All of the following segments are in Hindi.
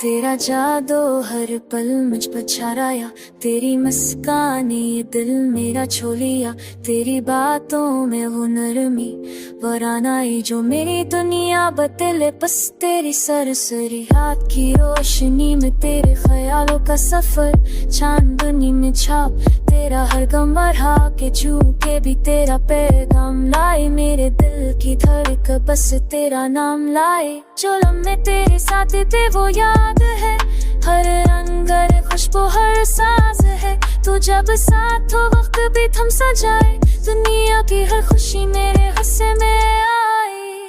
तेरा जादू हर पल मुझ पर छा रहा, तेरी मुस्कान ये दिल मेरा छो लिया, तेरी बातों में वो नरमी वरानाई जो मेरी दुनिया बदले, बस तेरी सरसरी रात की रोशनी में तेरे ख्यालों का सफर, चांदनी में छाप तेरा हर गम बढ़ा के झूके भी तेरा पैगाम लाए, मेरे दिल की धड़कन बस तेरा नाम लाए। जो लम्हे तेरे साथ थे वो याद है, हर रंग हर खुशबू हर सांस है, तू जब साथ हो वक्त भी थम सा जाए, दुनिया की हर खुशी मेरे हिस्से में आए।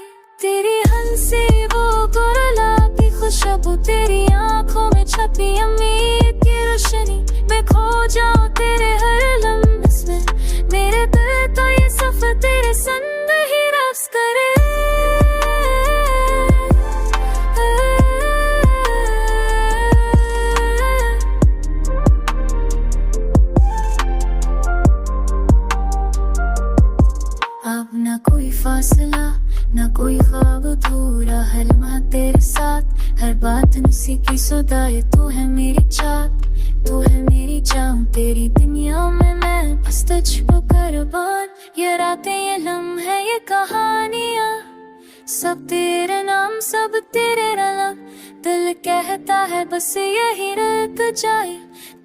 तेरी हंसी वो गुलाबी खुशबू तेरी आंखों में छपी उम्मीद की रोशनी, मैं खो जाऊं तेरे हर लम्हे में, मेरे दिल तो ये सफर तेरे संग ही रब्स करे। अब न कोई फासला न कोई ख्वाब अधूरा, हर लम्हा तेरे साथ, हर बात उसी की सुदाई, तू है मेरी चाहत तू है मेरी जान, तेरी दुनिया में मैं बस तुझको कुर्बान, ये रातें ये लम्हे ये कहानियाँ सब तेरे नाम सब तेरे रंग, दिल कहता है बस यही रह जाए,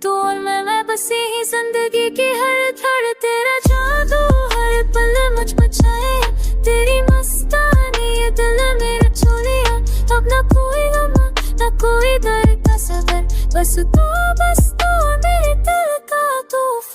तू और मैं बस यही जिंदगी की हर धड़, तेरा जादू हर पल मुझ पर छाए, तेरी मस्तानी ये दिल मेरा छो लिया, अब न कोई गम न कोई दर्द का सफर, बस तू मेरे दिल का तूफान।